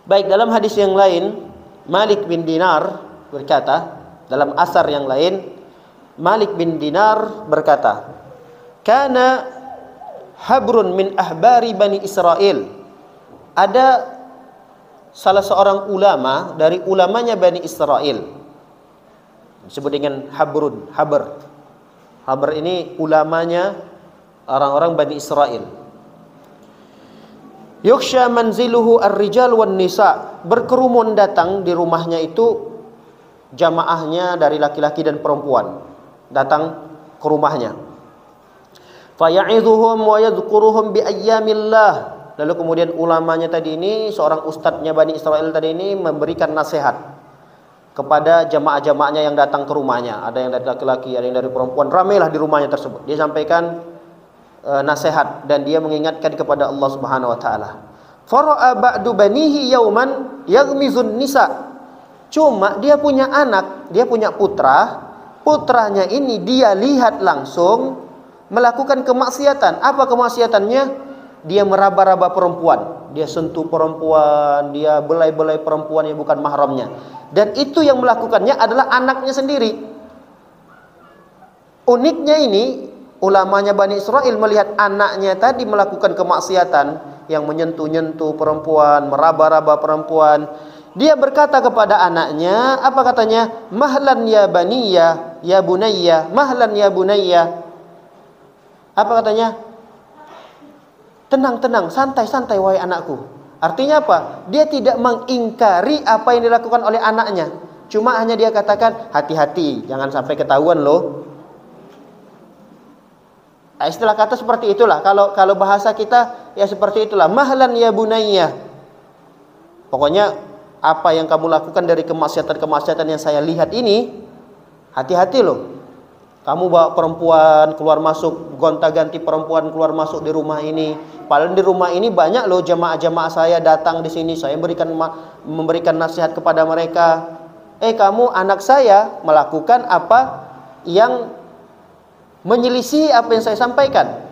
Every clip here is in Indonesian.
Baik, dalam hadis yang lain Malik bin Dinar berkata, dalam asar yang lain Malik bin Dinar berkata, kana habrun min ahbari Bani Israel. Ada salah seorang ulama dari ulamanya Bani Israel, disebut dengan habrun, habr ini ulamanya orang-orang Bani Israel. Yuksha manziluhu ar-rijal wan nisa, berkerumun datang di rumahnya itu jamaahnya dari laki-laki dan perempuan datang ke rumahnya. Faya'idhuhum wa yadhkuruhum bi ayyamillah. Lalu kemudian ulamanya tadi ini, seorang ustadznya Bani Israel tadi ini memberikan nasihat kepada jamaah-jamaahnya yang datang ke rumahnya. Ada yang dari laki-laki, ada yang dari perempuan, ramailah di rumahnya tersebut. Dia sampaikan nasihat dan dia mengingatkan kepada Allah Subhanahu wa taala. Fara'a ba'du banihi yauman yaghmizun nisa. Cuma dia punya anak, dia punya putranya ini dia lihat langsung melakukan kemaksiatan. Apa kemaksiatannya? Dia meraba-raba perempuan, dia sentuh perempuan, dia belai-belai perempuan yang bukan mahramnya. Dan itu yang melakukannya adalah anaknya sendiri. Uniknya ini, ulamanya Bani Israel melihat anaknya tadi melakukan kemaksiatan yang menyentuh-nyentuh perempuan, meraba-raba perempuan. Dia berkata kepada anaknya, apa katanya? Mahlan ya baniya, ya bunayya, mahlan ya bunayya. Apa katanya? Tenang, santai, wahai anakku. Artinya apa? Dia tidak mengingkari apa yang dilakukan oleh anaknya. Cuma hanya dia katakan, hati-hati, jangan sampai ketahuan loh. Istilah kata seperti itulah. Kalau bahasa kita ya seperti itulah. Mahlan ya bunayya. Pokoknya apa yang kamu lakukan dari kemaksiatan yang saya lihat ini, hati-hati loh. Kamu bawa perempuan keluar masuk, gonta-ganti perempuan keluar masuk di rumah ini. Padahal di rumah ini banyak loh jamaah-jamaah saya datang di sini. Saya memberikan nasihat kepada mereka. Kamu anak saya melakukan apa yang menyelisih apa yang saya sampaikan.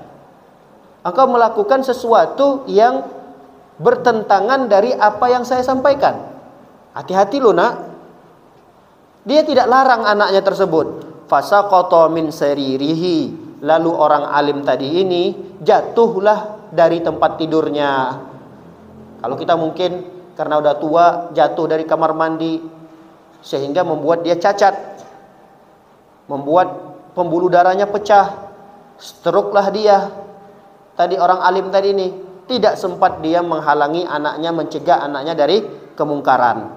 Engkau melakukan sesuatu yang bertentangan dari apa yang saya sampaikan. Hati-hati loh nak. Dia tidak larang anaknya tersebut. Fasaqata min saririhi, lalu orang alim tadi ini jatuhlah dari tempat tidurnya. Kalau kita mungkin karena udah tua jatuh dari kamar mandi sehingga membuat dia cacat, membuat pembuluh darahnya pecah, stroke-lah dia. Tadi orang alim tadi ini tidak sempat dia menghalangi anaknya, mencegah anaknya dari kemungkaran.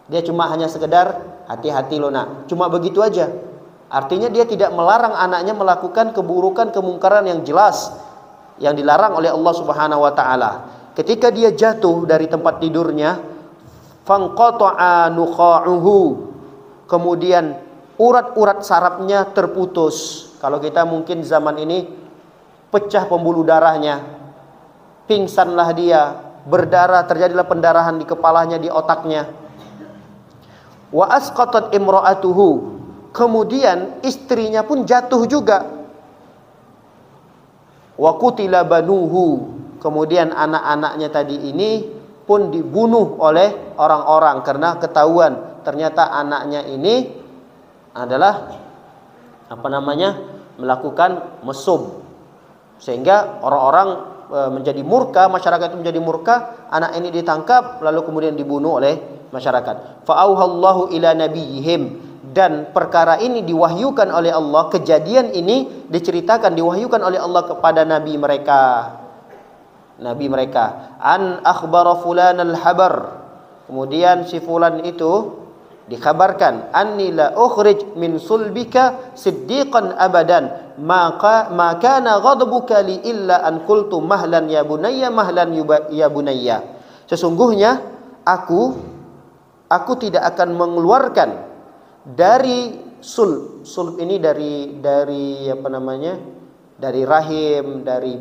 Dia cuma hanya sekedar hati-hati lo nak, cuma begitu aja. Artinya dia tidak melarang anaknya melakukan keburukan, kemungkaran yang jelas yang dilarang oleh Allah Subhanahu wa taala. Ketika dia jatuh dari tempat tidurnya, fanqata'a nukha'uhu, kemudian urat-urat sarafnya terputus. Kalau kita mungkin zaman ini pecah pembuluh darahnya, pingsanlah dia, berdarah, terjadilah pendarahan di kepalanya, di otaknya. Wa asqatat imra'atuhu, kemudian istrinya pun jatuh juga. Wa qutila banuhu, kemudian anak-anaknya tadi ini pun dibunuh oleh orang-orang karena ketahuan ternyata anaknya ini adalah melakukan mesum, sehingga orang-orang menjadi murka, masyarakat itu menjadi murka, anak ini ditangkap lalu kemudian dibunuh oleh masyarakat. Fa'auhallahu ila nabiyihim, dan perkara ini diwahyukan oleh Allah, kejadian ini diceritakan, diwahyukan oleh Allah kepada nabi mereka. An akhbara fulan al-habar, kemudian si fulan itu dikabarkan, anni la ukhrij min sulbika siddiqan abadan ma kana ghadabuka li illa an qultu mahlan ya bunayya, mahlan ya bunayya. Sesungguhnya aku tidak akan mengeluarkan dari sulb ini dari dari rahim, dari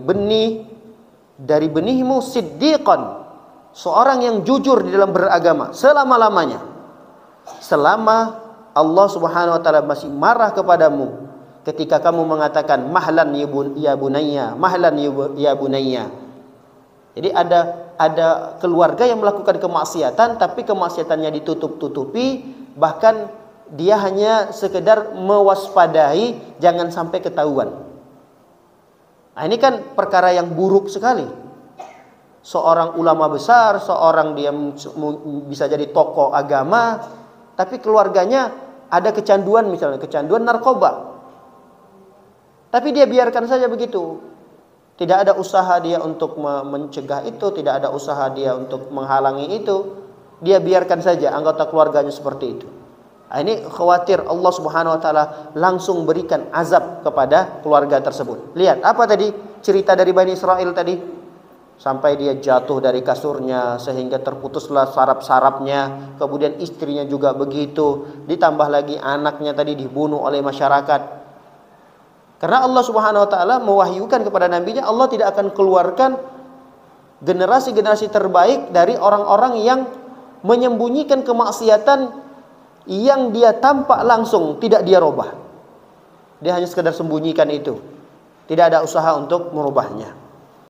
benihmu, siddiqan, seorang yang jujur di dalam beragama selama-lamanya. Selama Allah Subhanahu wa taala masih marah kepadamu ketika kamu mengatakan mahlan ya bunayya, mahlan ya bunayya. Jadi ada keluarga yang melakukan kemaksiatan, tapi kemaksiatannya ditutup-tutupi, bahkan dia hanya sekedar mewaspadai jangan sampai ketahuan. Nah, ini kan perkara yang buruk sekali. Seorang ulama besar, seorang dia bisa jadi tokoh agama, tapi keluarganya ada kecanduan, misalnya kecanduan narkoba. Tapi dia biarkan saja begitu. Tidak ada usaha dia untuk mencegah itu, tidak ada usaha dia untuk menghalangi itu. Dia biarkan saja anggota keluarganya seperti itu. Nah, ini khawatir Allah Subhanahu wa taala langsung berikan azab kepada keluarga tersebut. Lihat apa tadi cerita dari Bani Israel tadi? Sampai dia jatuh dari kasurnya sehingga terputuslah saraf-sarafnya, kemudian istrinya juga begitu, ditambah lagi anaknya tadi dibunuh oleh masyarakat. Karena Allah Subhanahu wa taala mewahyukan kepada nabinya, Allah tidak akan keluarkan generasi-generasi terbaik dari orang-orang yang menyembunyikan kemaksiatan yang dia tampak langsung, tidak dia robah. Dia hanya sekedar sembunyikan itu. Tidak ada usaha untuk merubahnya.